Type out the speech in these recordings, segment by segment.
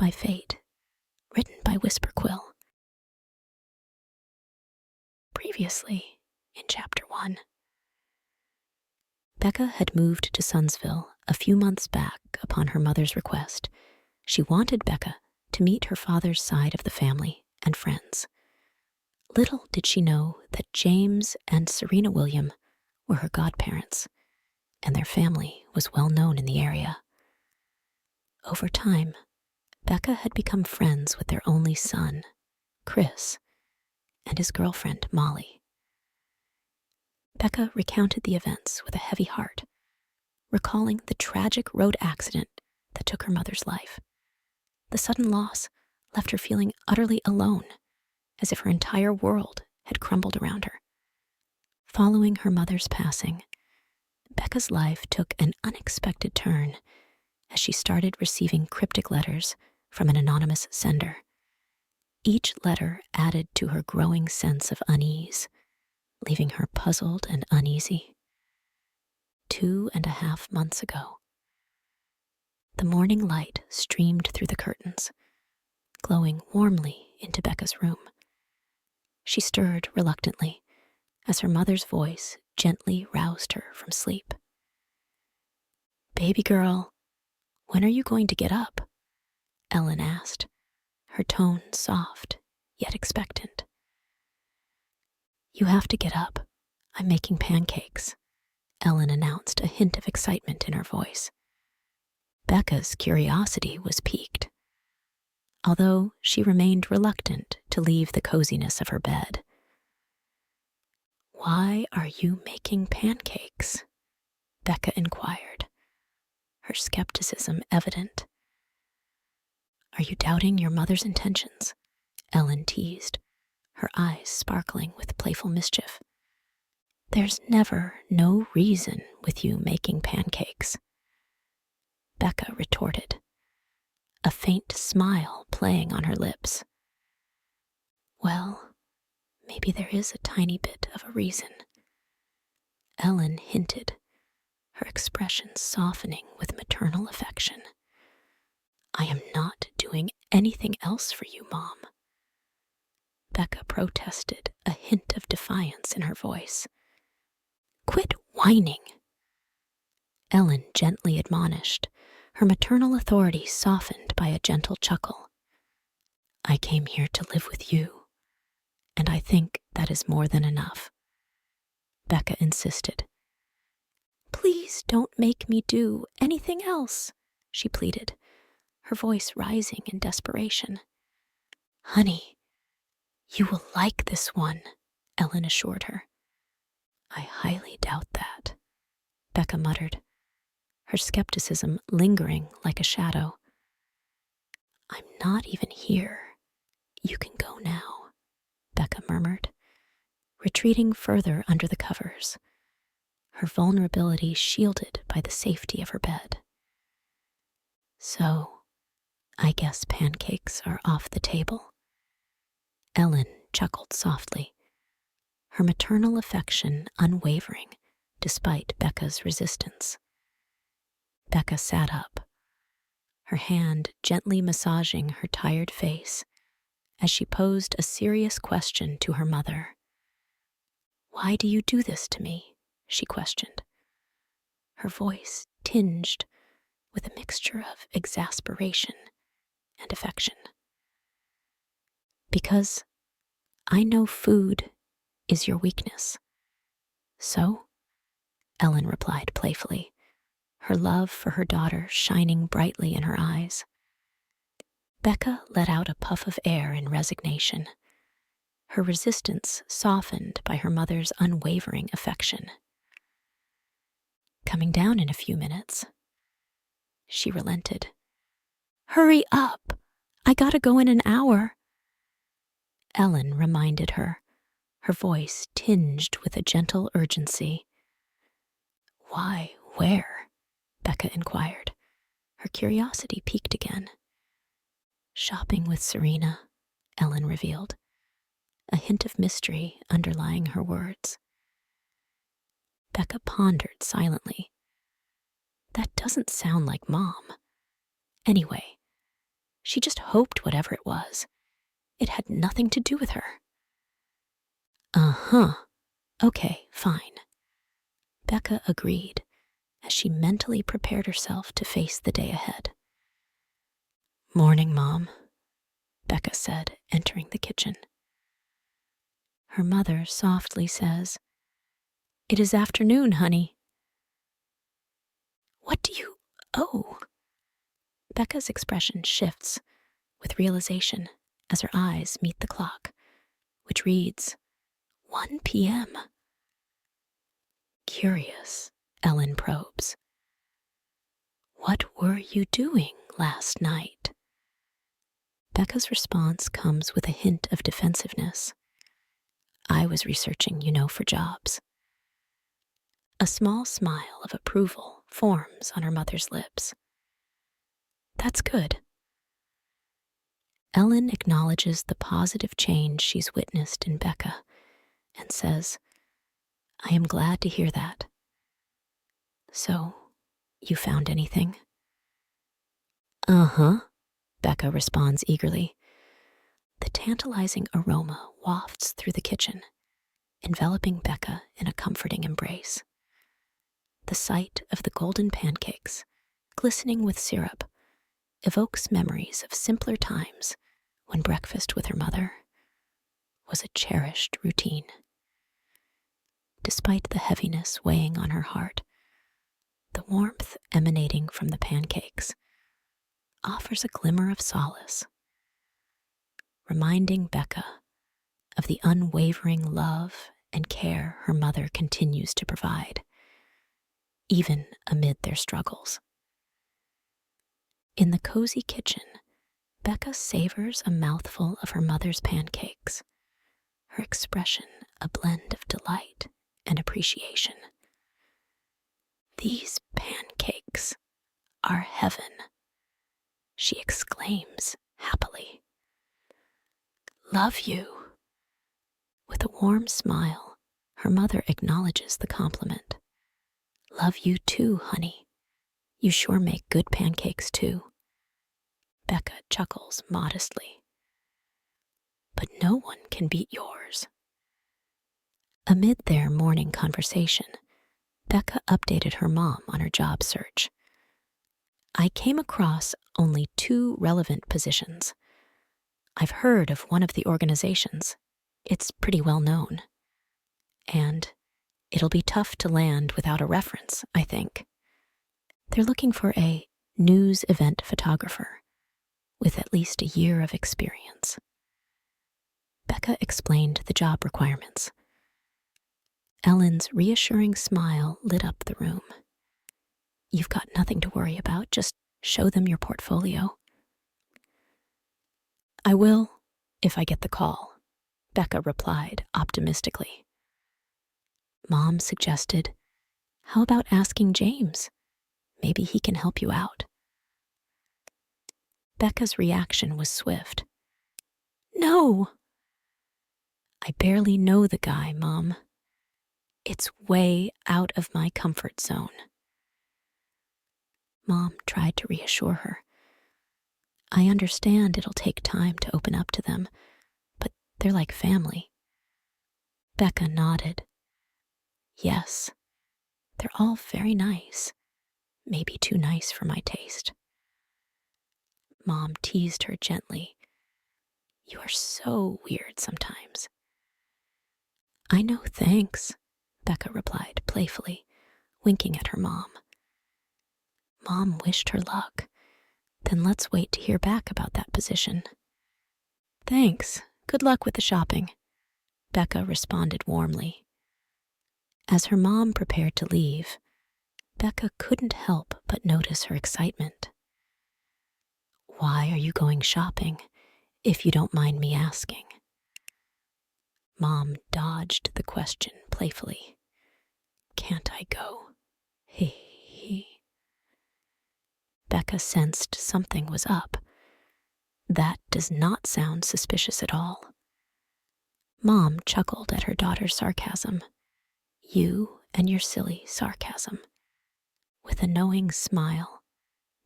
Defy Fate, written by Whisper Quill. Previously, in Chapter 1. Becca had moved to Sunsville a few months back upon her mother's request. She wanted Becca to meet her father's side of the family and friends. Little did she know that James and Serena William were her godparents, and their family was well known in the area. Over time, Becca had become friends with their only son, Chris, and his girlfriend, Molly. Becca recounted the events with a heavy heart, recalling the tragic road accident that took her mother's life. The sudden loss left her feeling utterly alone, as if her entire world had crumbled around her. Following her mother's passing, Becca's life took an unexpected turn as she started receiving cryptic letters from an anonymous sender. Each letter added to her growing sense of unease, leaving her puzzled and uneasy. 2.5 months ago. The morning light streamed through the curtains, glowing warmly into Becca's room. She stirred reluctantly as her mother's voice gently roused her from sleep. "Baby girl, when are you going to get up?" Ellen asked, her tone soft yet expectant. "You have to get up. I'm making pancakes," Ellen announced, a hint of excitement in her voice. Becca's curiosity was piqued, although she remained reluctant to leave the coziness of her bed. "Why are you making pancakes?" Becca inquired, her skepticism evident. "Are you doubting your mother's intentions?" Ellen teased, her eyes sparkling with playful mischief. "There's never no reason with you making pancakes," Becca retorted, a faint smile playing on her lips. "Well, maybe there is a tiny bit of a reason," Ellen hinted, her expression softening with maternal affection. "I am not doing anything else for you, Mom." Becca protested, a hint of defiance in her voice. "Quit whining," Ellen gently admonished, her maternal authority softened by a gentle chuckle. "I came here to live with you, and I think that is more than enough," Becca insisted. "Please don't make me do anything else," she pleaded, her voice rising in desperation. "Honey, you will like this one," Ellen assured her. "I highly doubt that," Becca muttered, her skepticism lingering like a shadow. "I'm not even here. You can go now," Becca murmured, retreating further under the covers, her vulnerability shielded by the safety of her bed. "So, I guess pancakes are off the table." Ellen chuckled softly, her maternal affection unwavering despite Becca's resistance. Becca sat up, her hand gently massaging her tired face as she posed a serious question to her mother. "Why do you do this to me?" she questioned, her voice tinged with a mixture of exasperation and affection. "Because I know food is your weakness." "So?" Ellen replied playfully, her love for her daughter shining brightly in her eyes. Becca let out a puff of air in resignation, her resistance softened by her mother's unwavering affection. "Coming down in a few minutes." She relented. "Hurry up! I gotta go in an hour." Ellen reminded her, her voice tinged with a gentle urgency. "Why, where?" Becca inquired, her curiosity piqued again. "Shopping with Serena," Ellen revealed, a hint of mystery underlying her words. Becca pondered silently. That doesn't sound like Mom. Anyway, She just hoped whatever it was, it had nothing to do with her. Uh-huh. Okay, fine. Becca agreed as she mentally prepared herself to face the day ahead. "Morning, Mom," Becca said, entering the kitchen. Her mother softly says, "It is afternoon, honey." "What do you... Oh." Becca's expression shifts with realization as her eyes meet the clock, which reads 1 p.m. Curious, Ellen probes. "What were you doing last night?" Becca's response comes with a hint of defensiveness. "I was researching, for jobs." A small smile of approval forms on her mother's lips. "That's good." Ellen acknowledges the positive change she's witnessed in Becca and says, "I am glad to hear that. So, you found anything?" "Uh-huh," Becca responds eagerly. The tantalizing aroma wafts through the kitchen, enveloping Becca in a comforting embrace. The sight of the golden pancakes, glistening with syrup, evokes memories of simpler times when breakfast with her mother was a cherished routine. Despite the heaviness weighing on her heart, the warmth emanating from the pancakes offers a glimmer of solace, reminding Becca of the unwavering love and care her mother continues to provide, even amid their struggles. In the cozy kitchen, Becca savors a mouthful of her mother's pancakes, her expression a blend of delight and appreciation. "These pancakes are heaven," she exclaims happily. "Love you." With a warm smile, her mother acknowledges the compliment. "Love you too, honey. You sure make good pancakes too." Becca chuckles modestly. "But no one can beat yours." Amid their morning conversation, Becca updated her mom on her job search. "I came across only 2 relevant positions. I've heard of one of the organizations. It's pretty well known. And it'll be tough to land without a reference, I think. They're looking for a news event photographer with at least a year of experience." Becca explained the job requirements. Ellen's reassuring smile lit up the room. "You've got nothing to worry about. Just show them your portfolio." "I will, if I get the call," Becca replied optimistically. Mom suggested, "How about asking James? Maybe he can help you out." Becca's reaction was swift. "No." "I barely know the guy, Mom. It's way out of my comfort zone." Mom tried to reassure her. "I understand it'll take time to open up to them, but they're like family." Becca nodded. "Yes, they're all very nice. Maybe too nice for my taste." Mom teased her gently. "You are so weird sometimes." "I know, thanks," Becca replied playfully, winking at her mom. Mom wished her luck. "Then let's wait to hear back about that position." "Thanks. Good luck with the shopping," Becca responded warmly. As her mom prepared to leave, Becca couldn't help but notice her excitement. "Why are you going shopping, if you don't mind me asking?" Mom dodged the question playfully. "Can't I go?" He. Becca sensed something was up. That does not sound suspicious at all. Mom chuckled at her daughter's sarcasm. "You and your silly sarcasm." With a knowing smile,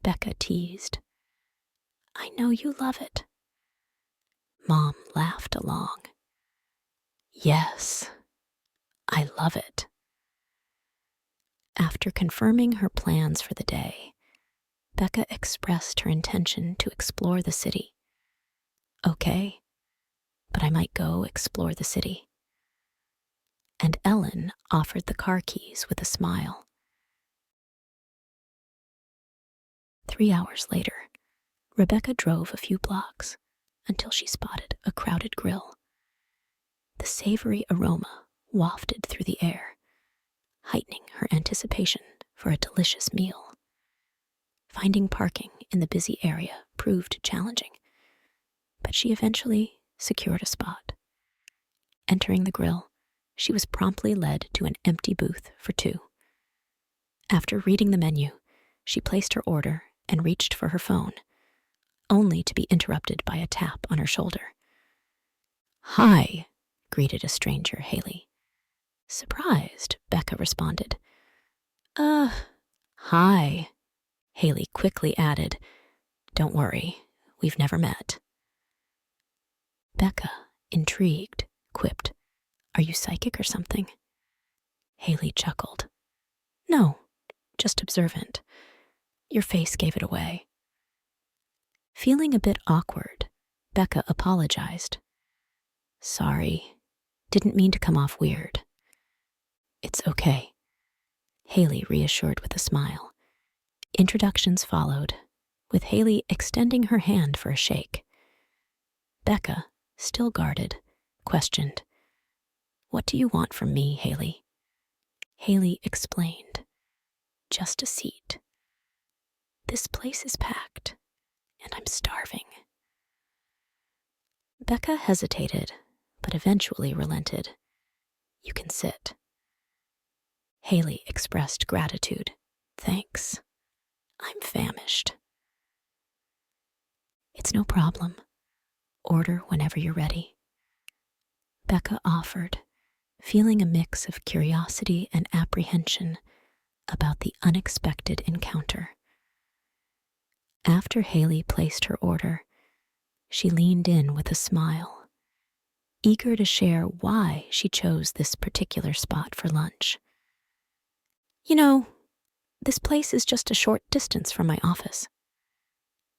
Becca teased, I know you love it. Mom laughed along. Yes, I love it. After confirming her plans for the day, Becca expressed her intention to explore the city. Okay, but I might go explore the city. And Ellen offered the car keys with a smile. 3 hours later, Rebecca drove a few blocks until she spotted a crowded grill. The savory aroma wafted through the air, heightening her anticipation for a delicious meal. Finding parking in the busy area proved challenging, but she eventually secured a spot. Entering the grill, she was promptly led to an empty booth for 2. After reading the menu, she placed her order and reached for her phone, only to be interrupted by a tap on her shoulder. Hi, greeted a stranger, Haley. Surprised, Becca responded. Hi, Haley quickly added. Don't worry, we've never met. Becca, intrigued, quipped, Are you psychic or something? Haley chuckled. No, just observant. Your face gave it away. Feeling a bit awkward, Becca apologized. Sorry, didn't mean to come off weird. It's okay, Haley reassured with a smile. Introductions followed, with Haley extending her hand for a shake. Becca, still guarded, questioned, What do you want from me, Haley? Haley explained, Just a seat. This place is packed, and I'm starving. Becca hesitated, but eventually relented. You can sit. Haley expressed gratitude. Thanks. I'm famished. It's no problem. Order whenever you're ready. Becca offered, feeling a mix of curiosity and apprehension about the unexpected encounter. After Haley placed her order, she leaned in with a smile, eager to share why she chose this particular spot for lunch. You know, this place is just a short distance from my office,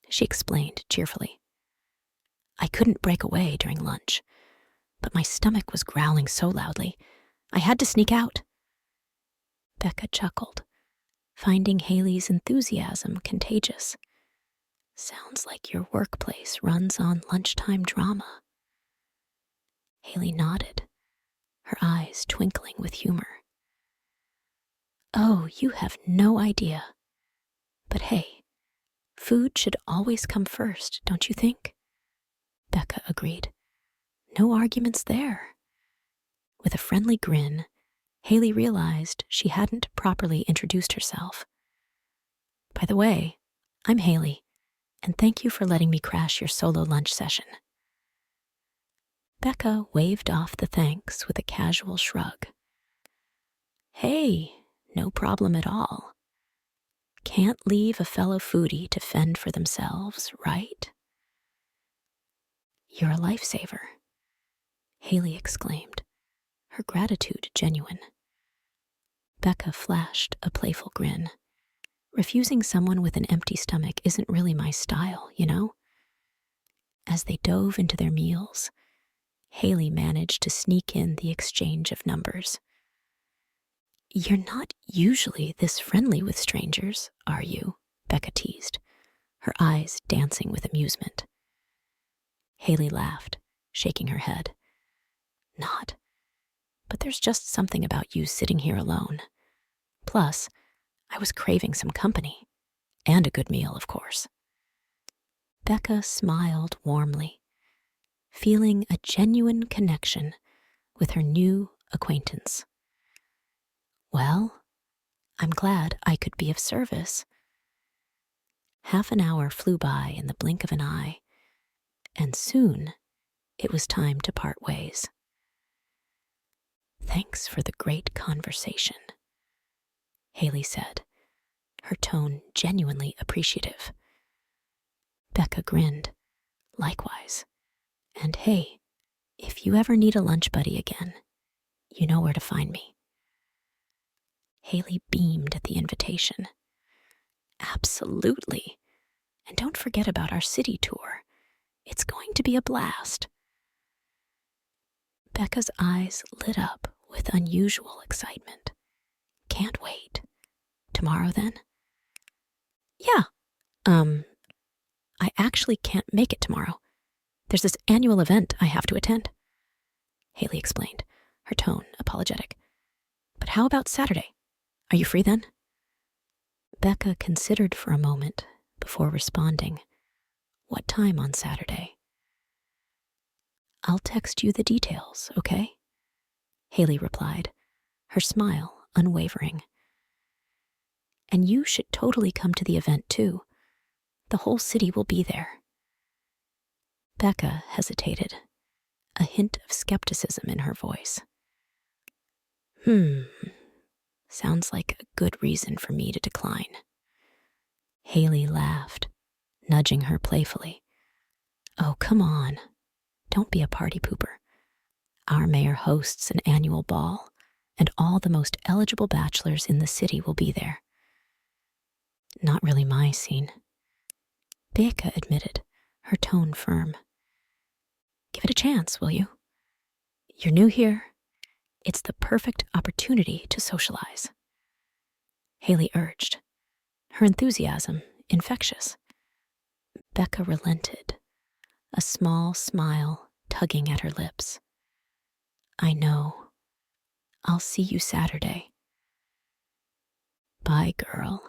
she explained cheerfully. I couldn't break away during lunch, but my stomach was growling so loudly, I had to sneak out. Becca chuckled, finding Haley's enthusiasm contagious. Sounds like your workplace runs on lunchtime drama. Haley nodded, her eyes twinkling with humor. Oh, you have no idea. But hey, food should always come first, don't you think? Becca agreed. No arguments there. With a friendly grin, Haley realized she hadn't properly introduced herself. By the way, I'm Haley, and thank you for letting me crash your solo lunch session. Becca waved off the thanks with a casual shrug. Hey, no problem at all. Can't leave a fellow foodie to fend for themselves, right? You're a lifesaver, Haley exclaimed, her gratitude genuine. Becca flashed a playful grin. Refusing someone with an empty stomach isn't really my style, you know? As they dove into their meals, Haley managed to sneak in the exchange of numbers. You're not usually this friendly with strangers, are you? Becca teased, her eyes dancing with amusement. Haley laughed, shaking her head. Not. But there's just something about you sitting here alone. Plus, I was craving some company. And a good meal, of course. Becca smiled warmly, feeling a genuine connection with her new acquaintance. Well, I'm glad I could be of service. Half an hour flew by in the blink of an eye, and soon it was time to part ways. Thanks for the great conversation, Haley said, her tone genuinely appreciative. Becca grinned. Likewise. And hey, if you ever need a lunch buddy again, you know where to find me. Haley beamed at the invitation. Absolutely. And don't forget about our city tour. It's going to be a blast. Becca's eyes lit up with unusual excitement. Can't wait. Tomorrow then? Yeah. I actually can't make it tomorrow. There's this annual event I have to attend. Haley explained, her tone apologetic. But how about Saturday? Are you free then? Becca considered for a moment before responding. What time on Saturday? I'll text you the details, okay? Haley replied, her smile unwavering. And you should totally come to the event too. The whole city will be there. Becca hesitated, a hint of skepticism in her voice. Sounds like a good reason for me to decline. Haley laughed, nudging her playfully. Oh, come on. Don't be a party pooper. Our mayor hosts an annual ball, and all the most eligible bachelors in the city will be there. Not really my scene. Becca admitted, her tone firm. Give it a chance, will you? You're new here. It's the perfect opportunity to socialize. Haley urged, her enthusiasm infectious. Becca relented, a small smile tugging at her lips. I know. I'll see you Saturday. Bye, girl,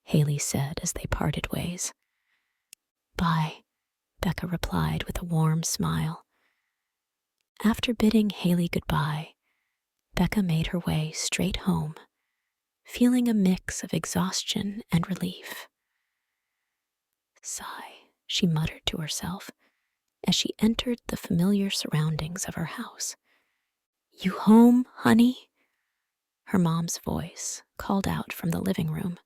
Haley said as they parted ways. Bye, Becca replied with a warm smile. After bidding Haley goodbye, Becca made her way straight home, feeling a mix of exhaustion and relief. Sigh, she muttered to herself as she entered the familiar surroundings of her house. You home, honey? Her mom's voice called out from the living room.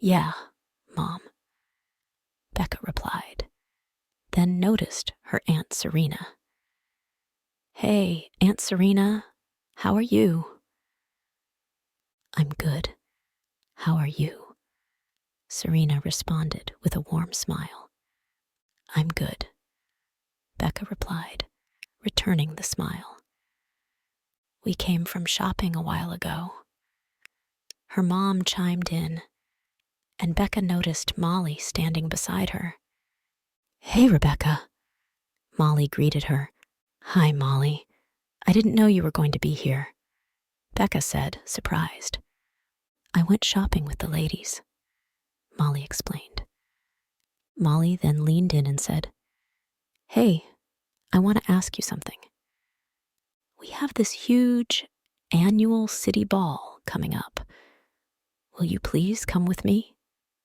Yeah, Mom, Becca replied, then noticed her Aunt Serena. Hey, Aunt Serena, how are you? I'm good. How are you? Serena responded with a warm smile. I'm good, Becca replied, returning the smile. We came from shopping a while ago. Her mom chimed in, and Becca noticed Molly standing beside her. Hey, Rebecca, Molly greeted her. Hi, Molly. I didn't know you were going to be here, Becca said, surprised. I went shopping with the ladies, Molly explained. Molly then leaned in and said, Hey, I want to ask you something. We have this huge annual city ball coming up. Will you please come with me?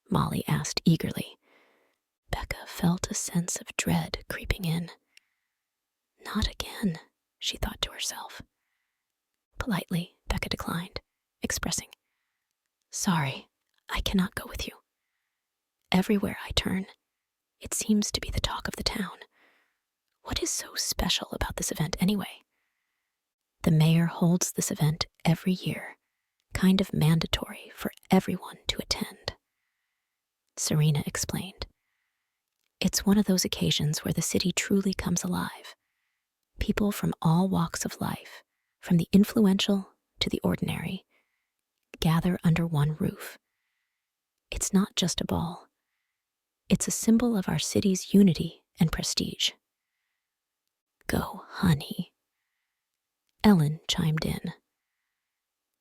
Molly asked eagerly. Becca felt a sense of dread creeping in. Not again, she thought to herself. Politely, Becca declined, expressing, Sorry, I cannot go with you. Everywhere I turn, it seems to be the talk of the town. What is so special about this event anyway? The mayor holds this event every year, kind of mandatory for everyone to attend. Serena explained. It's one of those occasions where the city truly comes alive. People from all walks of life, from the influential to the ordinary, gather under one roof. It's not just a ball. It's a symbol of our city's unity and prestige. Go, honey. Ellen chimed in.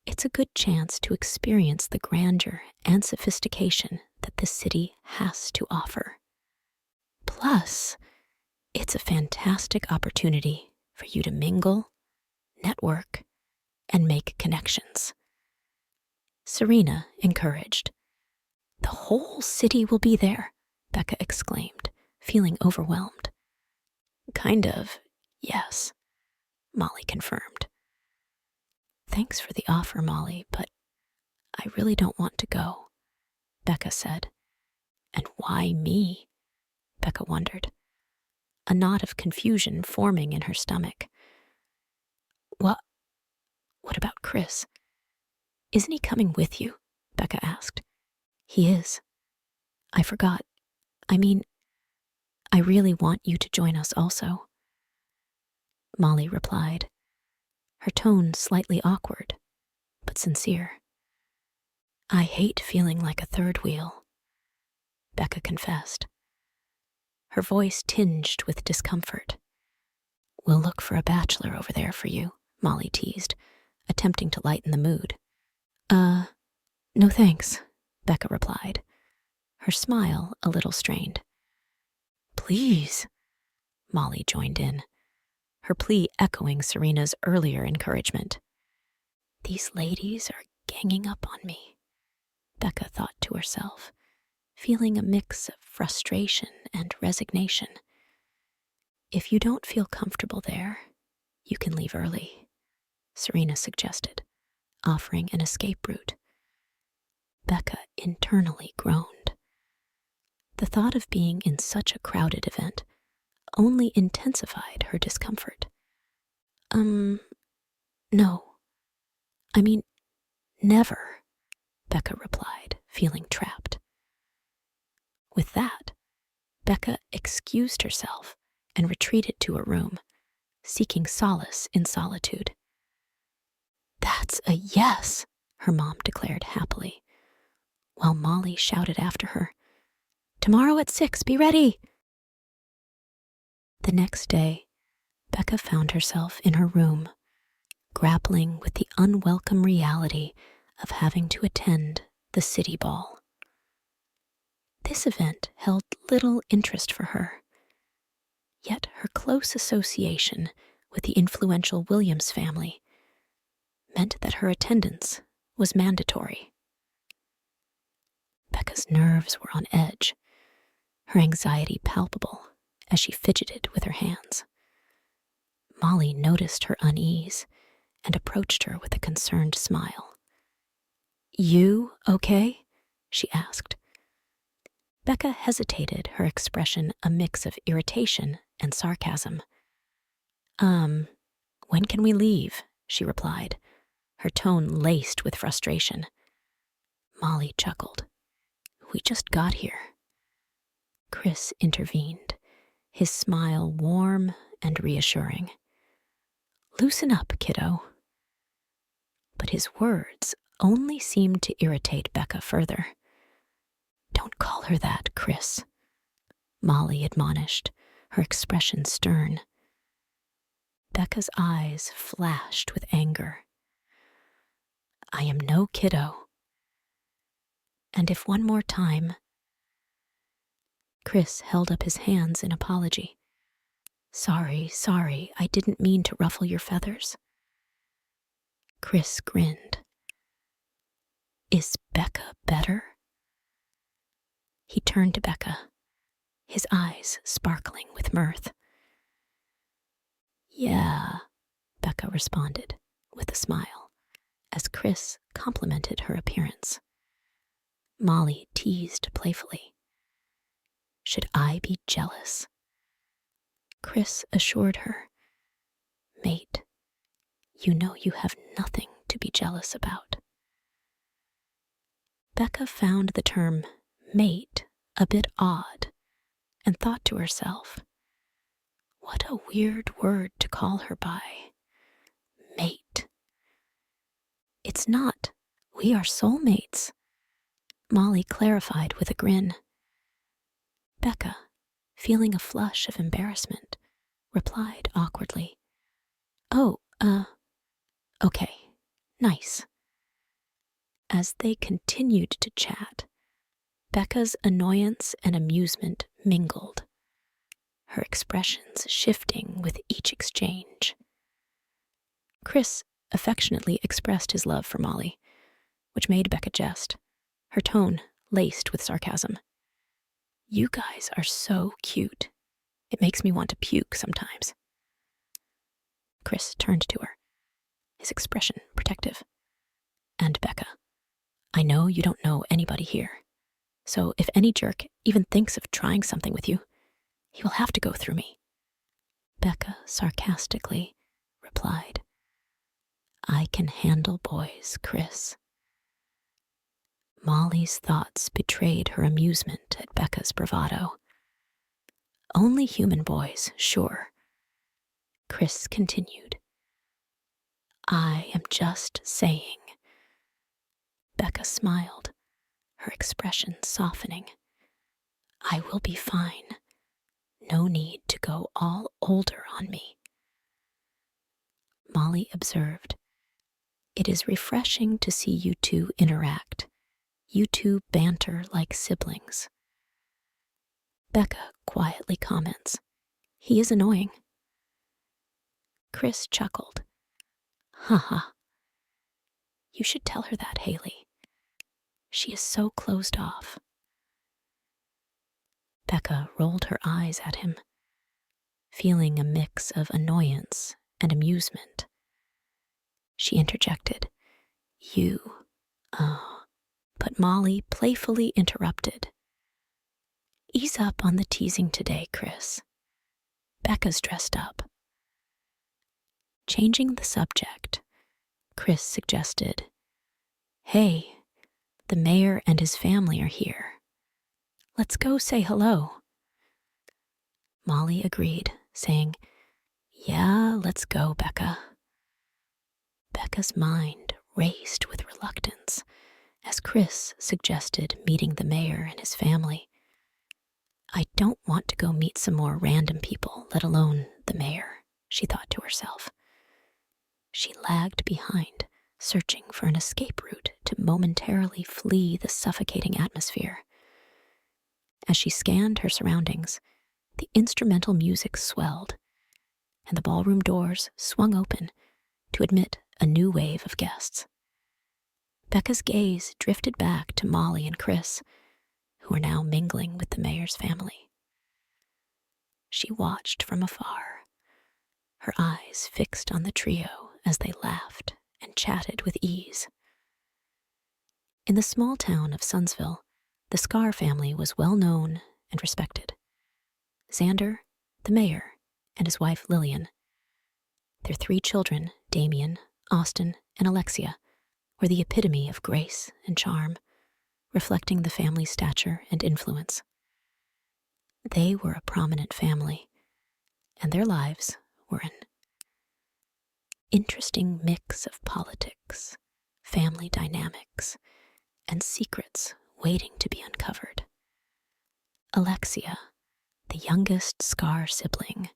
It's a good chance to experience the grandeur and sophistication that this city has to offer. Plus, it's a fantastic opportunity for you to mingle, network, and make connections. Serena encouraged. The whole city will be there, Becca exclaimed, feeling overwhelmed. Kind of, yes, Molly confirmed. Thanks for the offer, Molly, but I really don't want to go, Becca said. And why me? Becca wondered, a knot of confusion forming in her stomach. What about Chris? Isn't he coming with you? Becca asked. He is. I forgot. I mean, I really want you to join us also. Molly replied, her tone slightly awkward, but sincere. I hate feeling like a third wheel, Becca confessed, her voice tinged with discomfort. We'll look for a bachelor over there for you, Molly teased, attempting to lighten the mood. No thanks, Becca replied, her smile a little strained. Please, Molly joined in, her plea echoing Serena's earlier encouragement. These ladies are ganging up on me, Becca thought to herself, feeling a mix of frustration and resignation. If you don't feel comfortable there, you can leave early, Serena suggested, offering an escape route. Becca internally groaned. The thought of being in such a crowded event only intensified her discomfort. No. I mean, never, Becca replied, feeling trapped. With that, Becca excused herself and retreated to her room, seeking solace in solitude. That's a yes, her mom declared happily, while Molly shouted after her, Tomorrow at 6, be ready! The next day, Becca found herself in her room, grappling with the unwelcome reality of having to attend the city ball. This event held little interest for her, yet her close association with the influential Williams family meant that her attendance was mandatory. Becca's nerves were on edge, her anxiety palpable as she fidgeted with her hands. Molly noticed her unease and approached her with a concerned smile. You okay? She asked. Becca hesitated, her expression a mix of irritation and sarcasm. When can we leave? She replied, her tone laced with frustration. Molly chuckled. We just got here. Chris intervened, his smile warm and reassuring. Loosen up, kiddo. But his words only seemed to irritate Becca further. Don't call her that, Chris, Molly admonished, her expression stern. Becca's eyes flashed with anger. I am no kiddo. And if one more time... Chris held up his hands in apology. Sorry, I didn't mean to ruffle your feathers. Chris grinned. Is Becca better? He turned to Becca, his eyes sparkling with mirth. Yeah, Becca responded with a smile, as Chris complimented her appearance. Molly teased playfully. Should I be jealous? Chris assured her, Mate, you know you have nothing to be jealous about. Becca found the term mate a bit odd and thought to herself, what a weird word to call her by. Mate. It's not. We are soulmates, Molly clarified with a grin. Becca, feeling a flush of embarrassment, replied awkwardly, Oh, okay, nice. As they continued to chat, Becca's annoyance and amusement mingled, her expressions shifting with each exchange. Chris affectionately expressed his love for Molly, which made Becca jest, her tone laced with sarcasm. You guys are so cute. It makes me want to puke sometimes. Chris turned to her, his expression protective. And Becca, I know you don't know anybody here, so if any jerk even thinks of trying something with you, He will have to go through me. Becca sarcastically replied, I can handle boys, Chris. Molly's thoughts betrayed her amusement at Becca's bravado. Only human boys, sure. Chris continued, I am just saying. Becca smiled, her expression softening. I will be fine. No need to go all older on me. Molly observed, It is refreshing to see you two interact. You two banter like siblings. Becca quietly comments, He is annoying. Chris chuckled. Haha. You should tell her that, Haley. She is so closed off. Becca rolled her eyes at him, feeling a mix of annoyance and amusement. She interjected, but Molly playfully interrupted. Ease up on the teasing today, Chris. Becca's dressed up. Changing the subject, Chris suggested, Hey, the mayor and his family are here. Let's go say hello. Molly agreed, saying, Yeah, let's go, Becca. Becca's mind raced with reluctance as Chris suggested meeting the mayor and his family. I don't want to go meet some more random people, let alone the mayor, she thought to herself. She lagged behind, searching for an escape route to momentarily flee the suffocating atmosphere. As she scanned her surroundings, the instrumental music swelled, and the ballroom doors swung open to admit a new wave of guests. Becca's gaze drifted back to Molly and Chris, who were now mingling with the mayor's family. She watched from afar, her eyes fixed on the trio as they laughed and chatted with ease. In the small town of Sunsville, the Scarr family was well known and respected. Xander, the mayor, and his wife Lillian, their 3 children, Damien, Austin, and Alexia, were the epitome of grace and charm, reflecting the family's stature and influence. They were a prominent family, and their lives were an interesting mix of politics, family dynamics, and secrets waiting to be uncovered. Alexia, the youngest Scarr sibling,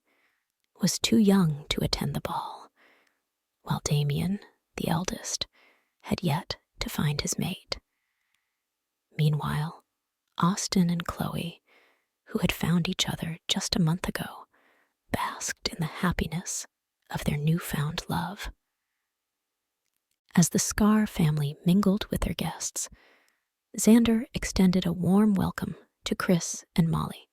was too young to attend the ball, while Damien, the eldest, had yet to find his mate. Meanwhile, Austin and Chloe, who had found each other just a month ago, basked in the happiness of their newfound love. As the Scarr family mingled with their guests, Xander extended a warm welcome to Chris and Molly.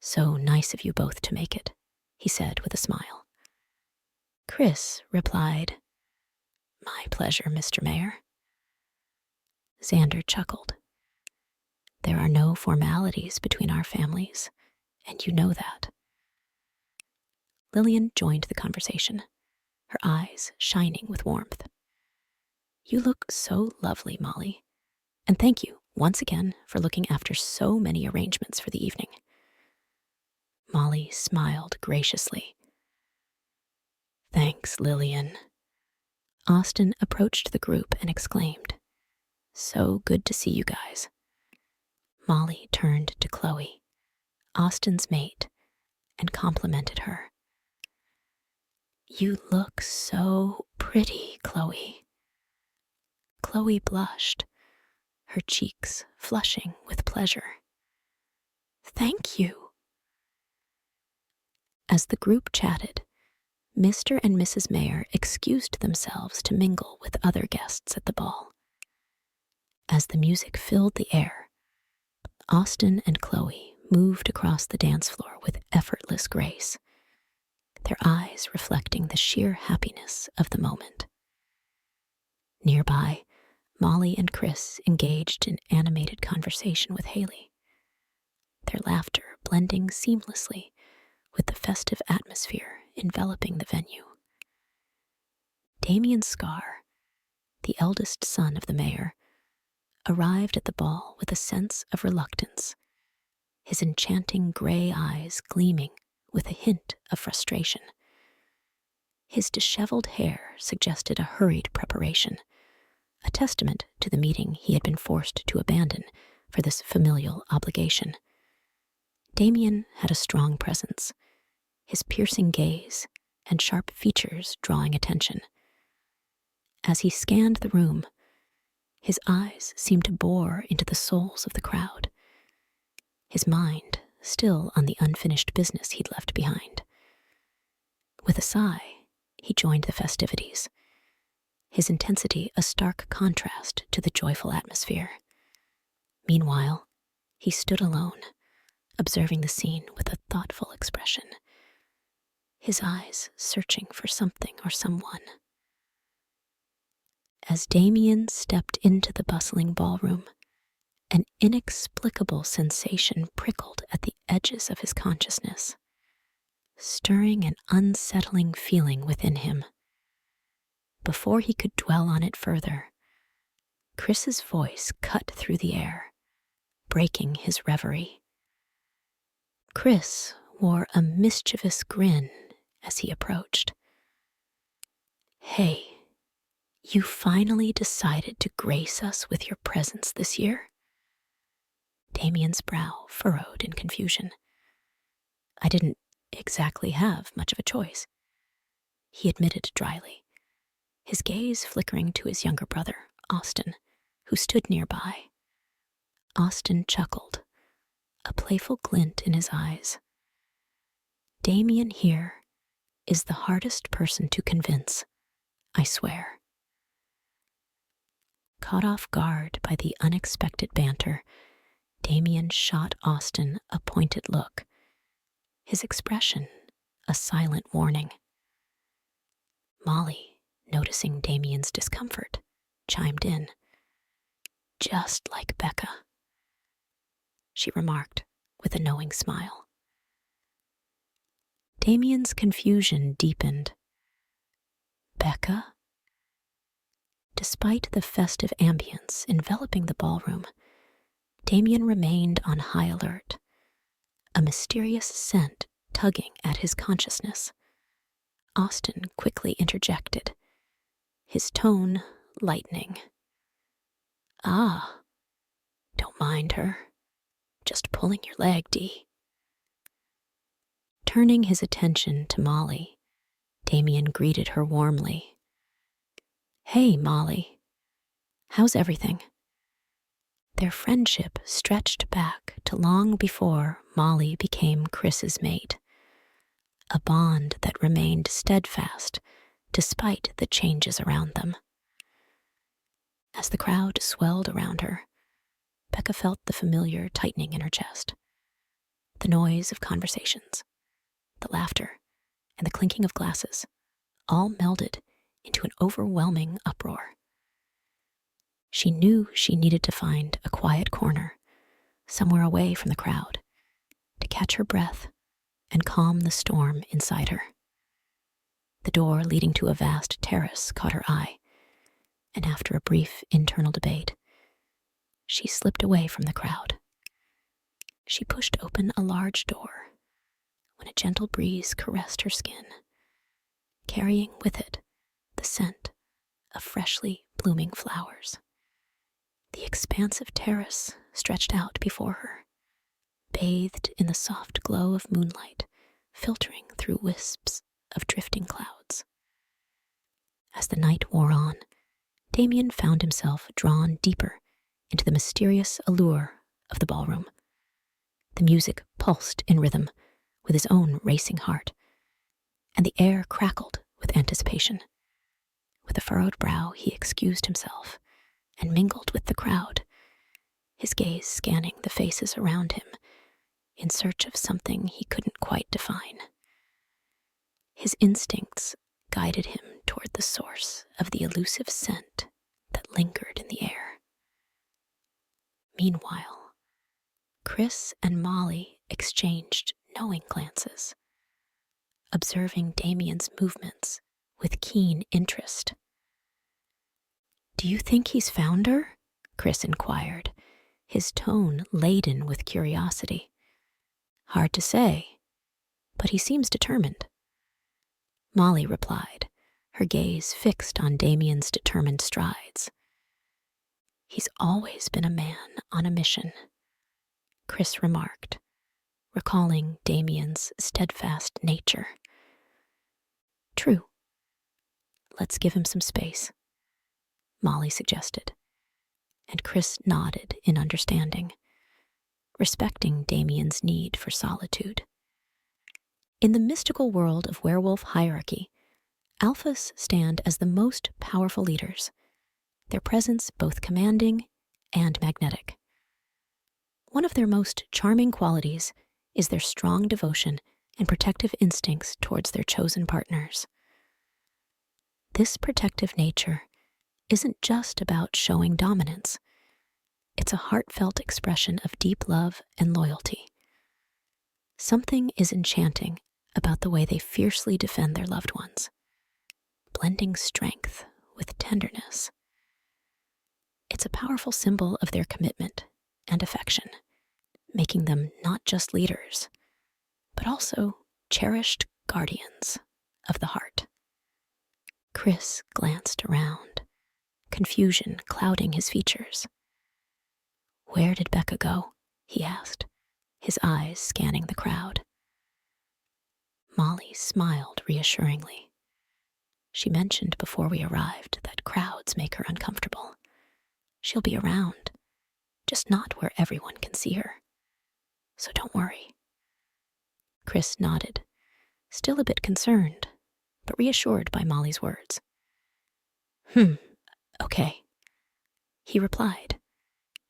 So nice of you both to make it, he said with a smile. Chris replied, My pleasure, Mr. Mayor. Xander chuckled. There are no formalities between our families, and you know that. Lillian joined the conversation, her eyes shining with warmth. You look so lovely, Molly, and thank you once again for looking after so many arrangements for the evening. Molly smiled graciously. Thanks, Lillian. Austin approached the group and exclaimed, So good to see you guys. Molly turned to Chloe, Austin's mate, and complimented her. You look so pretty, Chloe. Chloe blushed, her cheeks flushing with pleasure. Thank you. As the group chatted, Mr. and Mrs. Mayer excused themselves to mingle with other guests at the ball. As the music filled the air, Austin and Chloe moved across the dance floor with effortless grace, their eyes reflecting the sheer happiness of the moment. Nearby, Molly and Chris engaged in animated conversation with Haley, their laughter blending seamlessly with the festive atmosphere enveloping the venue. Damien Scarr, the eldest son of the mayor, arrived at the ball with a sense of reluctance, his enchanting gray eyes gleaming with a hint of frustration. His disheveled hair suggested a hurried preparation, a testament to the meeting he had been forced to abandon for this familial obligation. Damien had a strong presence, his piercing gaze and sharp features drawing attention. As he scanned the room, his eyes seemed to bore into the souls of the crowd, his mind still on the unfinished business he'd left behind. With a sigh, he joined the festivities, his intensity a stark contrast to the joyful atmosphere. Meanwhile, he stood alone, observing the scene with a thoughtful expression, his eyes searching for something or someone. As Damien stepped into the bustling ballroom, an inexplicable sensation prickled at the edges of his consciousness, stirring an unsettling feeling within him. Before he could dwell on it further, Chris's voice cut through the air, breaking his reverie. Chris wore a mischievous grin as he approached. "Hey, you finally decided to grace us with your presence this year?" Damien's brow furrowed in confusion. "I didn't exactly have much of a choice," he admitted dryly, his gaze flickering to his younger brother, Austin, who stood nearby. Austin chuckled, a playful glint in his eyes. "Damien here is the hardest person to convince, I swear." Caught off guard by the unexpected banter, Damien shot Austin a pointed look, his expression a silent warning. Molly, noticing Damien's discomfort, chimed in. "Just like Becca," she remarked with a knowing smile. Damien's confusion deepened. Becca? Despite the festive ambience enveloping the ballroom, Damien remained on high alert, a mysterious scent tugging at his consciousness. Austin quickly interjected, his tone lightening. "Ah, don't mind her. Just pulling your leg, Dee." Turning his attention to Molly, Damien greeted her warmly. "Hey, Molly. How's everything?" Their friendship stretched back to long before Molly became Chris's mate, a bond that remained steadfast despite the changes around them. As the crowd swelled around her, Becca felt the familiar tightening in her chest. The noise of conversations, the laughter, and the clinking of glasses all melded into an overwhelming uproar. She knew she needed to find a quiet corner, somewhere away from the crowd, to catch her breath and calm the storm inside her. The door leading to a vast terrace caught her eye, and after a brief internal debate, she slipped away from the crowd. She pushed open a large door when a gentle breeze caressed her skin, carrying with it the scent of freshly blooming flowers. The expansive terrace stretched out before her, bathed in the soft glow of moonlight filtering through wisps of drifting clouds. As the night wore on, Damien found himself drawn deeper into the mysterious allure of the ballroom. The music pulsed in rhythm with his own racing heart, and the air crackled with anticipation. With a furrowed brow, he excused himself and mingled with the crowd, his gaze scanning the faces around him in search of something he couldn't quite define. His instincts guided him toward the source of the elusive scent that lingered in the air. Meanwhile, Chris and Molly exchanged knowing glances, observing Damien's movements with keen interest. "Do you think he's found her?" Chris inquired, his tone laden with curiosity. "Hard to say, but he seems determined." Molly replied, her gaze fixed on Damien's determined strides. "He's always been a man on a mission," Chris remarked, recalling Damien's steadfast nature. "True. Let's give him some space," Molly suggested, and Chris nodded in understanding, respecting Damien's need for solitude. In the mystical world of werewolf hierarchy, alphas stand as the most powerful leaders, their presence both commanding and magnetic. One of their most charming qualities is their strong devotion and protective instincts towards their chosen partners. This protective nature isn't just about showing dominance. It's a heartfelt expression of deep love and loyalty. Something is enchanting about the way they fiercely defend their loved ones, blending strength with tenderness. It's a powerful symbol of their commitment and affection, making them not just leaders, but also cherished guardians of the heart. Chris glanced around, confusion clouding his features. "Where did Becca go?" he asked, his eyes scanning the crowd. Molly smiled reassuringly. She mentioned before we arrived that crowds make her uncomfortable. She'll be around, just not where everyone can see her. So don't worry. Chris nodded, still a bit concerned, but reassured by Molly's words. Okay, he replied,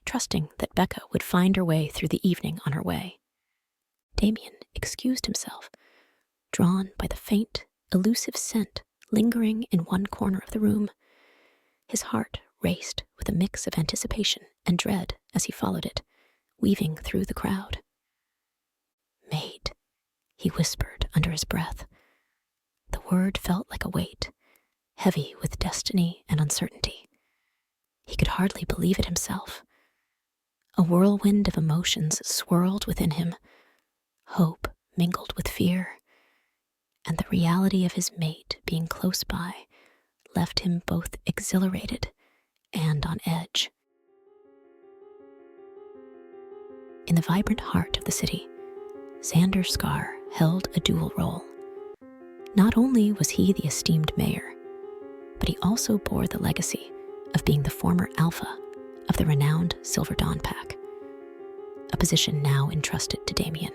trusting that Becca would find her way through the evening on her way. Damien excused himself, drawn by the faint, elusive scent lingering in one corner of the room. His heart raced with a mix of anticipation and dread as he followed it, weaving through the crowd. "Mate," he whispered under his breath. The word felt like a weight, heavy with destiny and uncertainty. He could hardly believe it himself. A whirlwind of emotions swirled within him, hope mingled with fear, and the reality of his mate being close by left him both exhilarated and on edge. In the vibrant heart of the city, Xander Scarr held a dual role. Not only was he the esteemed mayor, but he also bore the legacy of being the former alpha of the renowned Silver Dawn Pack, a position now entrusted to Damien.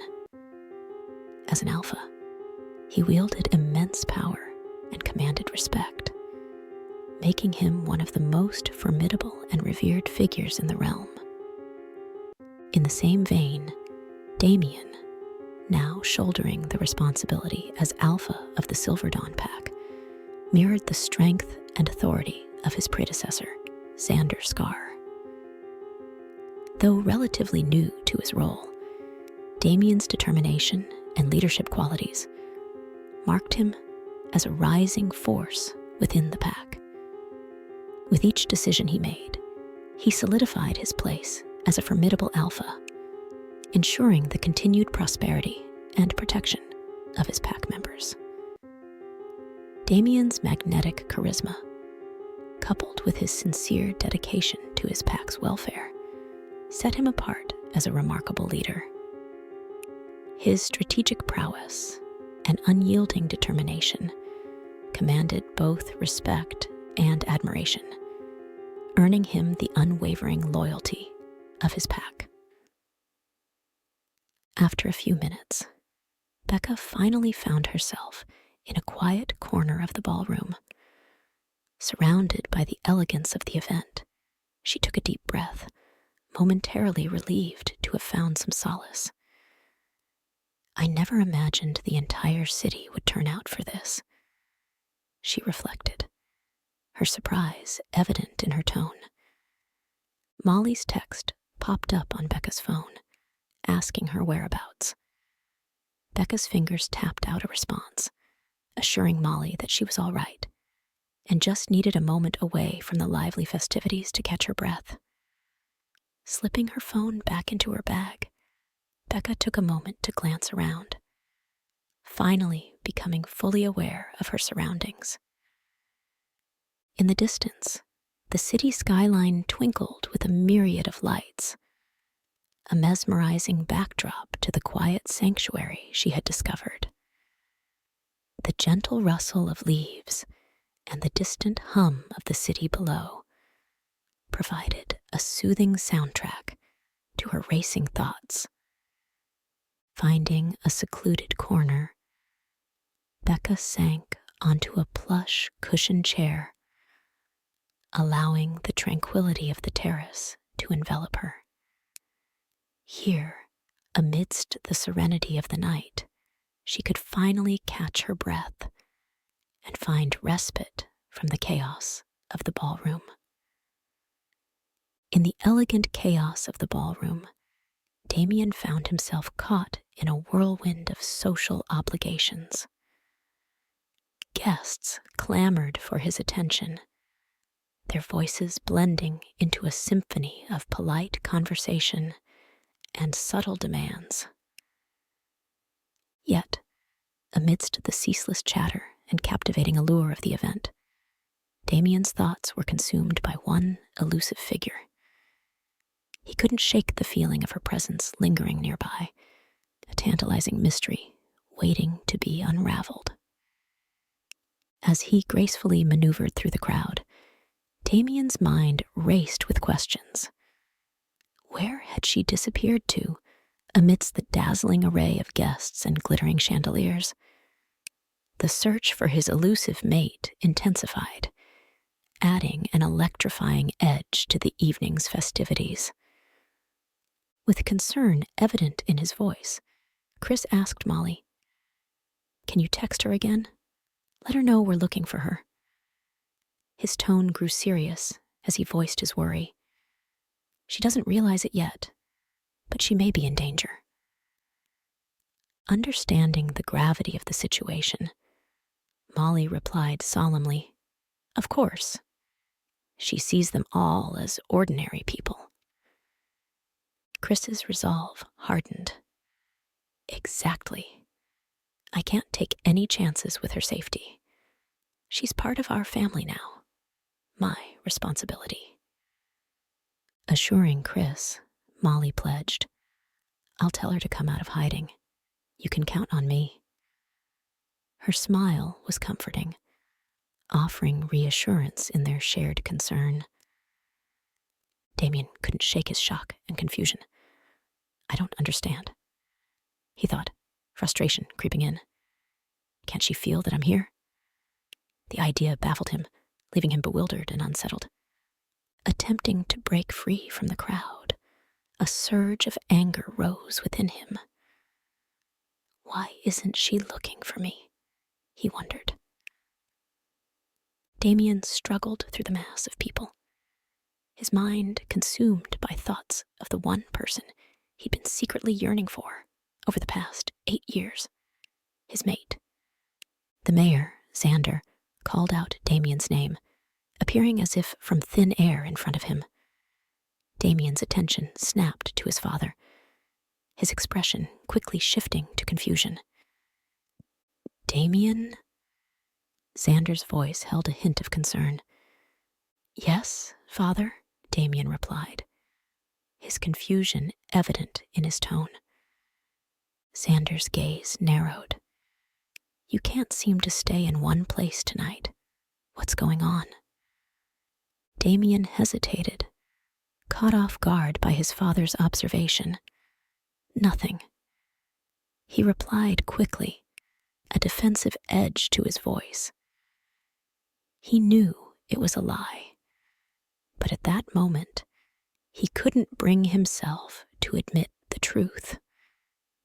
As an alpha, he wielded immense power and commanded respect, making him one of the most formidable and revered figures in the realm. In the same vein, Damien, now shouldering the responsibility as alpha of the Silver Dawn Pack, mirrored the strength and authority of his predecessor, Xander Scarr. Though relatively new to his role, Damien's determination and leadership qualities marked him as a rising force within the pack. With each decision he made, he solidified his place as a formidable alpha, ensuring the continued prosperity and protection of his pack members. Damien's magnetic charisma, coupled with his sincere dedication to his pack's welfare, set him apart as a remarkable leader. His strategic prowess and unyielding determination commanded both respect and admiration, earning him the unwavering loyalty of his pack. After a few minutes, Becca finally found herself in a quiet corner of the ballroom. Surrounded by the elegance of the event, she took a deep breath, momentarily relieved to have found some solace. "I never imagined the entire city would turn out for this," she reflected, her surprise evident in her tone. Molly's text popped up on Becca's phone, asking asking her whereabouts. Becca's fingers tapped out a response, assuring Molly that she was all right, and just needed a moment away from the lively festivities to catch her breath. Slipping her phone back into her bag, Becca took a moment to glance around, finally becoming fully aware of her surroundings. In the distance, the city skyline twinkled with a myriad of lights, a mesmerizing backdrop to the quiet sanctuary she had discovered. The gentle rustle of leaves and the distant hum of the city below provided a soothing soundtrack to her racing thoughts. Finding a secluded corner, Becca sank onto a plush cushioned chair, allowing the tranquility of the terrace to envelop her. Here, amidst the serenity of the night, she could finally catch her breath and find respite from the chaos of the ballroom. In the elegant chaos of the ballroom, Damien found himself caught in a whirlwind of social obligations. Guests clamored for his attention, their voices blending into a symphony of polite conversation and subtle demands. Yet, amidst the ceaseless chatter and captivating allure of the event, Damien's thoughts were consumed by one elusive figure. He couldn't shake the feeling of her presence lingering nearby, a tantalizing mystery waiting to be unraveled. As he gracefully maneuvered through the crowd, Damien's mind raced with questions. Where had she disappeared to amidst the dazzling array of guests and glittering chandeliers? The search for his elusive mate intensified, adding an electrifying edge to the evening's festivities. With concern evident in his voice, Chris asked Molly, "Can you text her again? Let her know we're looking for her." His tone grew serious as he voiced his worry. "She doesn't realize it yet, but she may be in danger." Understanding the gravity of the situation, Molly replied solemnly, "Of course. She sees them all as ordinary people." Chris's resolve hardened. "Exactly. I can't take any chances with her safety. She's part of our family now. My responsibility." Assuring Chris, Molly pledged, "I'll tell her to come out of hiding. You can count on me." Her smile was comforting, offering reassurance in their shared concern. Damien couldn't shake his shock and confusion. "I don't understand," he thought, frustration creeping in. "Can't she feel that I'm here?" The idea baffled him, leaving him bewildered and unsettled. Attempting to break free from the crowd, a surge of anger rose within him. "Why isn't she looking for me?" he wondered. Damien struggled through the mass of people, his mind consumed by thoughts of the one person he'd been secretly yearning for over the past 8 years, his mate. The mayor, Xander, called out Damien's name, appearing as if from thin air in front of him. Damien's attention snapped to his father, his expression quickly shifting to confusion. "Damien?" Xander's voice held a hint of concern. "Yes, father," Damien replied, his confusion evident in his tone. Xander's gaze narrowed. "You can't seem to stay in one place tonight. What's going on?" Damien hesitated, caught off guard by his father's observation. "Nothing." He replied quickly, a defensive edge to his voice. He knew it was a lie, but at that moment, he couldn't bring himself to admit the truth,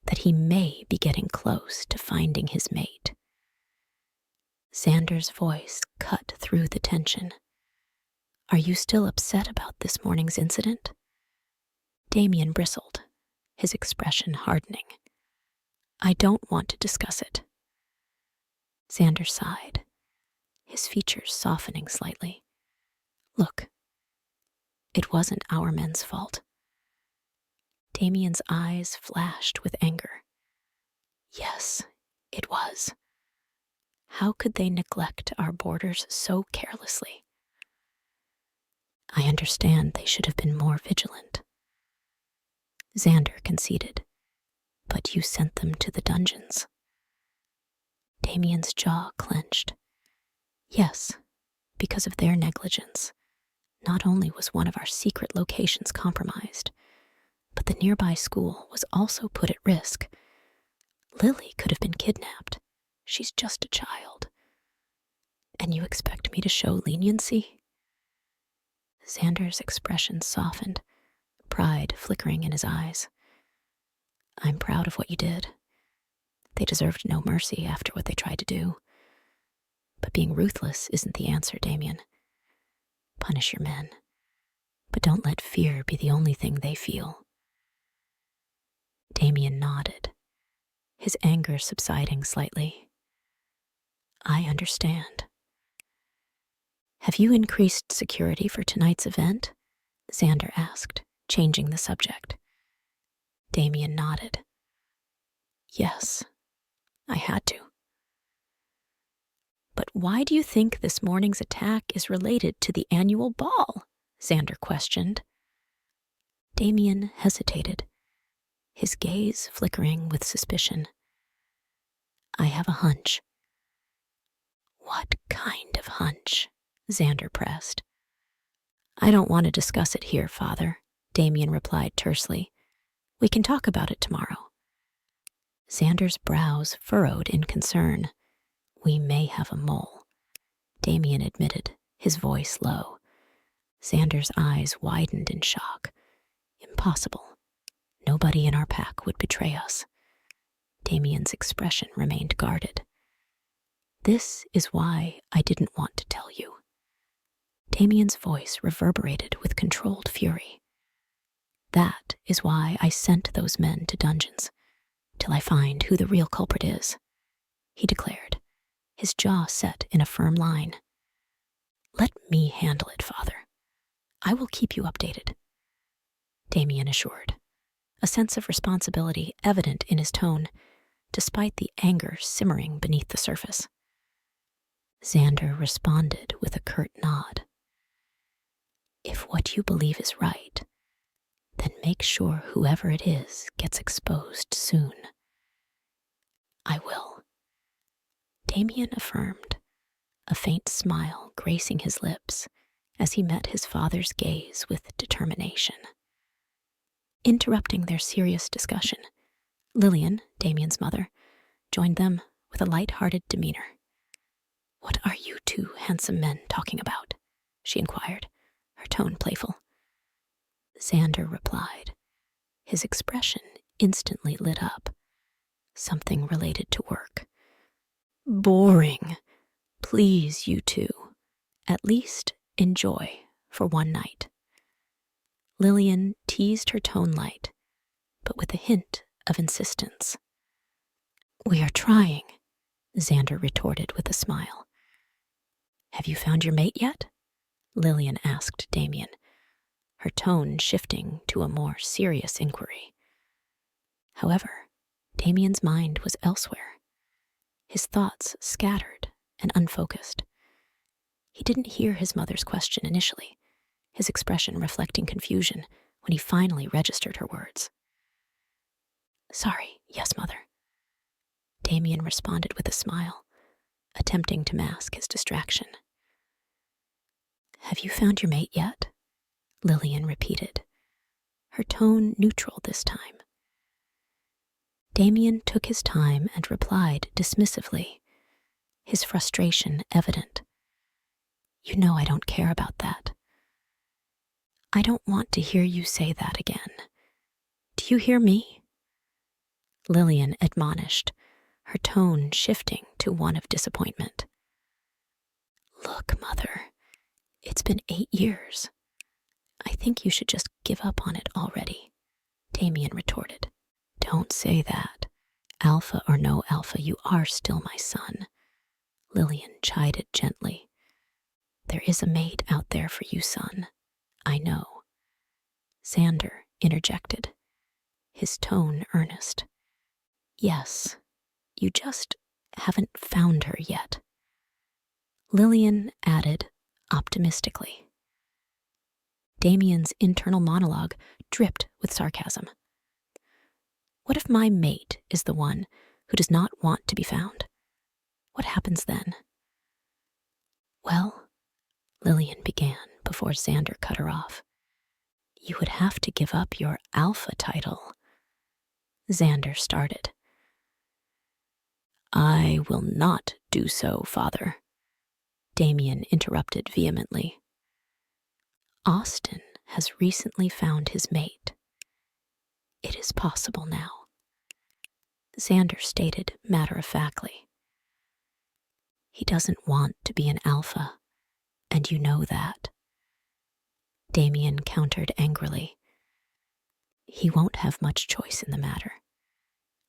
that he may be getting close to finding his mate. Xander's voice cut through the tension. "Are you still upset about this morning's incident?" Damien bristled, his expression hardening. I don't want to discuss it. Xander sighed, his features softening slightly. Look, it wasn't our men's fault. Damien's eyes flashed with anger. Yes, it was. How could they neglect our boarders so carelessly? I understand they should have been more vigilant. Xander conceded, but you sent them to the dungeons. Damien's jaw clenched. Yes, because of their negligence. Not only was one of our secret locations compromised, but the nearby school was also put at risk. Lily could have been kidnapped. She's just a child. And you expect me to show leniency? Xander's expression softened, pride flickering in his eyes. I'm proud of what you did. They deserved no mercy after what they tried to do. But being ruthless isn't the answer, Damien. Punish your men, but don't let fear be the only thing they feel. Damien nodded, his anger subsiding slightly. I understand. Have you increased security for tonight's event? Xander asked, changing the subject. Damien nodded. Yes, I had to. But why do you think this morning's attack is related to the annual ball? Xander questioned. Damien hesitated, his gaze flickering with suspicion. I have a hunch. What kind of hunch? Xander pressed. I don't want to discuss it here, Father, Damien replied tersely. We can talk about it tomorrow. Xander's brows furrowed in concern. We may have a mole, Damien admitted, his voice low. Xander's eyes widened in shock. Impossible. Nobody in our pack would betray us. Damien's expression remained guarded. This is why I didn't want to tell you. Damien's voice reverberated with controlled fury. That is why I sent those men to dungeons, till I find who the real culprit is, he declared, his jaw set in a firm line. Let me handle it, Father. I will keep you updated, Damien assured, a sense of responsibility evident in his tone, despite the anger simmering beneath the surface. Xander responded with a curt nod. If what you believe is right, then make sure whoever it is gets exposed soon. I will, Damien affirmed, a faint smile gracing his lips as he met his father's gaze with determination. Interrupting their serious discussion, Lillian, Damien's mother, joined them with a light-hearted demeanor. What are you two handsome men talking about? She inquired, her tone playful. Xander replied, his expression instantly lit up. Something related to work. Boring. Please, you two. At least enjoy for one night. Lillian teased her tone light, but with a hint of insistence. We are trying, Xander retorted with a smile. Have you found your mate yet? Lillian asked Damien, her tone shifting to a more serious inquiry. However, Damien's mind was elsewhere, his thoughts scattered and unfocused. He didn't hear his mother's question initially, his expression reflecting confusion when he finally registered her words. Sorry, yes, Mother. Damien responded with a smile, attempting to mask his distraction. Have you found your mate yet? Lillian repeated, her tone neutral this time. Damien took his time and replied dismissively, his frustration evident. You know I don't care about that. I don't want to hear you say that again. Do you hear me? Lillian admonished, her tone shifting to one of disappointment. Look, Mother, it's been 8 years. I think you should just give up on it already, Damien retorted. Don't say that. Alpha or no alpha, you are still my son, Lillian chided gently. There is a mate out there for you, son. I know. Xander interjected, his tone earnest. Yes, you just haven't found her yet. Lillian added optimistically. Damien's internal monologue dripped with sarcasm. What if my mate is the one who does not want to be found? What happens then? Well, Lillian began before Xander cut her off. You would have to give up your alpha title. Xander started. I will not do so, father, Damien interrupted vehemently. Austin has recently found his mate. It is possible now, Xander stated matter-of-factly. He doesn't want to be an alpha, and you know that. Damien countered angrily. He won't have much choice in the matter,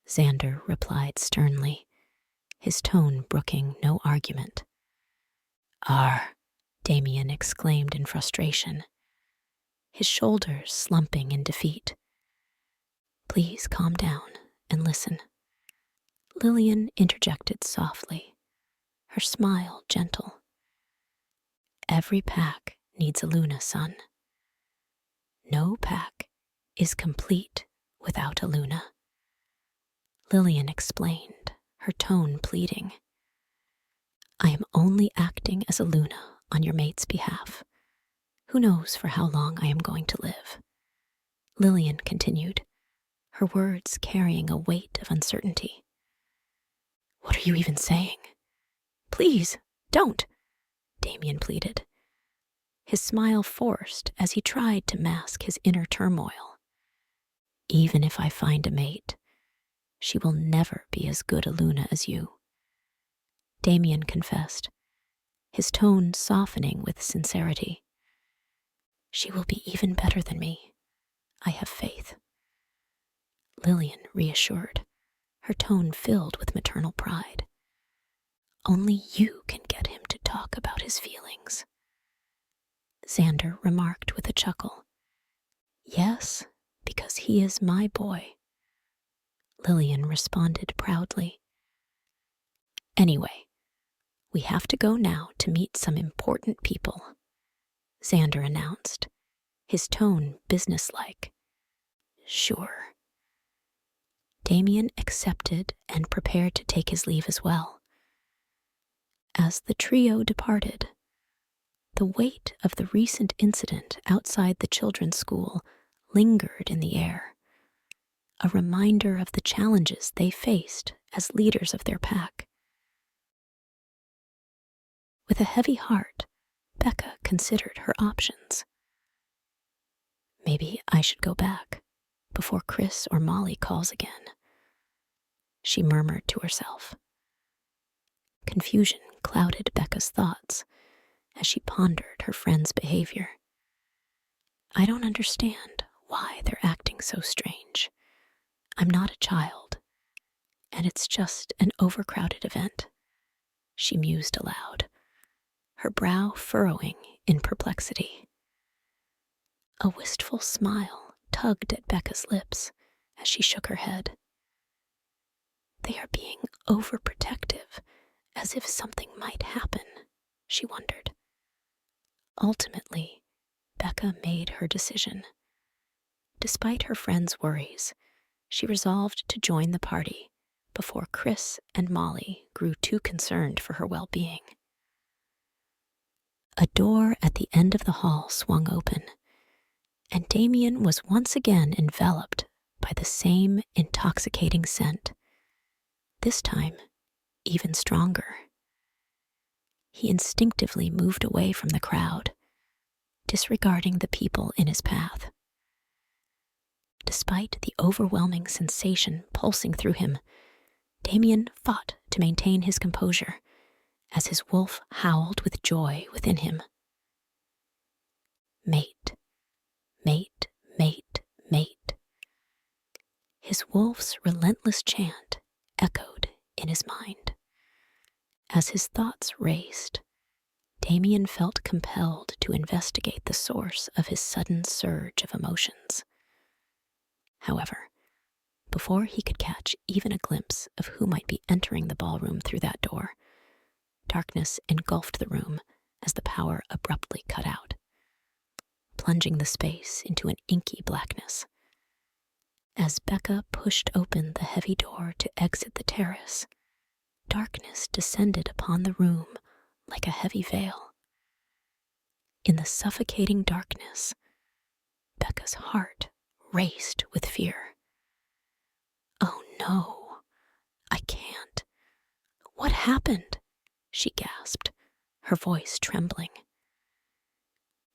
Xander replied sternly, his tone brooking no argument. Damien exclaimed in frustration, his shoulders slumping in defeat. Please calm down and listen. Lillian interjected softly, her smile gentle. Every pack needs a Luna, son. No pack is complete without a Luna. Lillian explained, her tone pleading. I am only acting as a Luna on your mate's behalf. Who knows for how long I am going to live? Lillian continued, her words carrying a weight of uncertainty. What are you even saying? Please, don't, Damien pleaded, his smile forced as he tried to mask his inner turmoil. Even if I find a mate, she will never be as good a Luna as you, Damien confessed, his tone softening with sincerity. She will be even better than me. I have faith. Lillian reassured, her tone filled with maternal pride. Only you can get him to talk about his feelings. Xander remarked with a chuckle. Yes, because he is my boy. Lillian responded proudly. Anyway, we have to go now to meet some important people, Xander announced, his tone businesslike. Sure. Damien accepted and prepared to take his leave as well. As the trio departed, the weight of the recent incident outside the children's school lingered in the air, a reminder of the challenges they faced as leaders of their pack. With a heavy heart, Becca considered her options. Maybe I should go back before Chris or Molly calls again, she murmured to herself. Confusion clouded Becca's thoughts as she pondered her friend's behavior. I don't understand why they're acting so strange. I'm not a child, and it's just an overcrowded event, she mused aloud, her brow furrowing in perplexity. A wistful smile tugged at Becca's lips as she shook her head. They are being overprotective, as if something might happen, she wondered. Ultimately, Becca made her decision. Despite her friend's worries, she resolved to join the party before Chris and Molly grew too concerned for her well-being. A door at the end of the hall swung open, and Damien was once again enveloped by the same intoxicating scent, this time even stronger. He instinctively moved away from the crowd, disregarding the people in his path. Despite the overwhelming sensation pulsing through him, Damien fought to maintain his composure as his wolf howled with joy within him. Mate, mate, mate, mate. His wolf's relentless chant echoed in his mind. As his thoughts raced, Damien felt compelled to investigate the source of his sudden surge of emotions. However, before he could catch even a glimpse of who might be entering the ballroom through that door, darkness engulfed the room as the power abruptly cut out, plunging the space into an inky blackness. As Becca pushed open the heavy door to exit the terrace, darkness descended upon the room like a heavy veil. In the suffocating darkness, Becca's heart raced with fear. "Oh no, I can't. What happened?" she gasped, her voice trembling.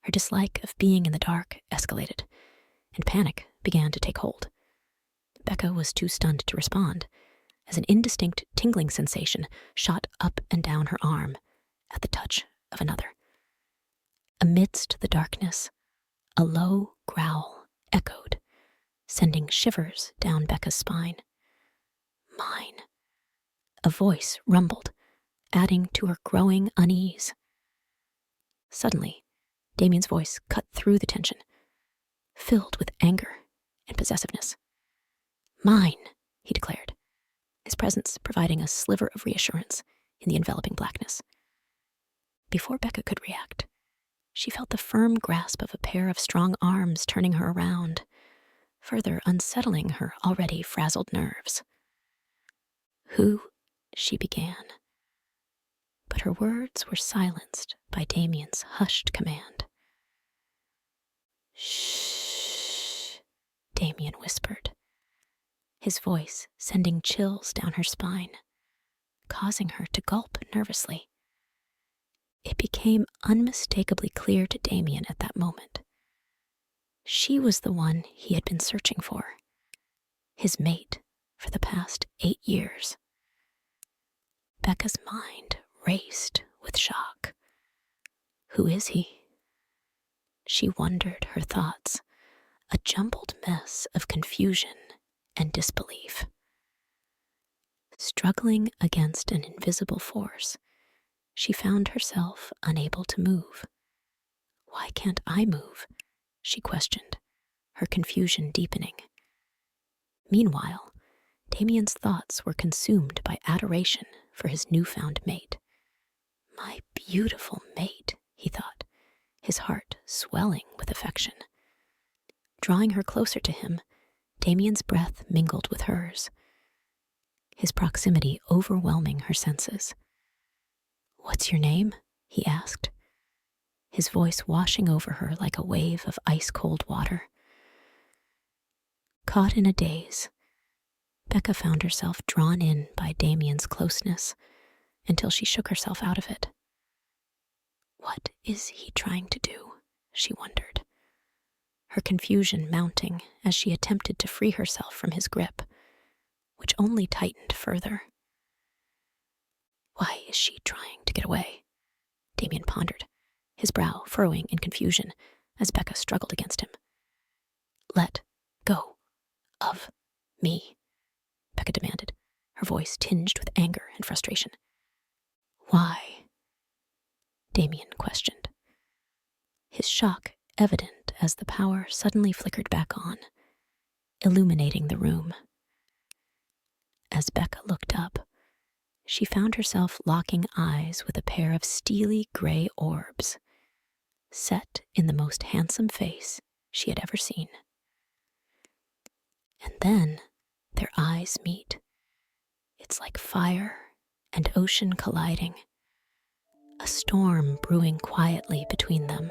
Her dislike of being in the dark escalated, and panic began to take hold. Becca was too stunned to respond, as an indistinct tingling sensation shot up and down her arm at the touch of another. Amidst the darkness, a low growl echoed, sending shivers down Becca's spine. "Mine," a voice rumbled, adding to her growing unease. Suddenly, Damien's voice cut through the tension, filled with anger and possessiveness. "Mine," he declared, his presence providing a sliver of reassurance in the enveloping blackness. Before Becca could react, she felt the firm grasp of a pair of strong arms turning her around, further unsettling her already frazzled nerves. "Who?" she began, but her words were silenced by Damien's hushed command. "Shh," Damien whispered, his voice sending chills down her spine, causing her to gulp nervously. It became unmistakably clear to Damien at that moment. She was the one he had been searching for, his mate for the past 8 years. Becca's mind raced with shock. Who is he? She wondered, her thoughts a jumbled mess of confusion and disbelief. Struggling against an invisible force, she found herself unable to move. "Why can't I move?" she questioned, her confusion deepening. Meanwhile, Damien's thoughts were consumed by adoration for his newfound mate. "My beautiful mate," he thought, his heart swelling with affection. Drawing her closer to him, Damien's breath mingled with hers, his proximity overwhelming her senses. "What's your name?" he asked, his voice washing over her like a wave of ice-cold water. Caught in a daze, Becca found herself drawn in by Damien's closeness until she shook herself out of it. What is he trying to do? She wondered, her confusion mounting as she attempted to free herself from his grip, which only tightened further. Why is she trying to get away? Damien pondered, his brow furrowing in confusion as Becca struggled against him. "Let go of me," Becca demanded, her voice tinged with anger and frustration. "Why?" Damien questioned, his shock evident as the power suddenly flickered back on, illuminating the room. As Becca looked up, she found herself locking eyes with a pair of steely gray orbs, set in the most handsome face she had ever seen. And then their eyes meet. It's like fire and ocean colliding, a storm brewing quietly between them.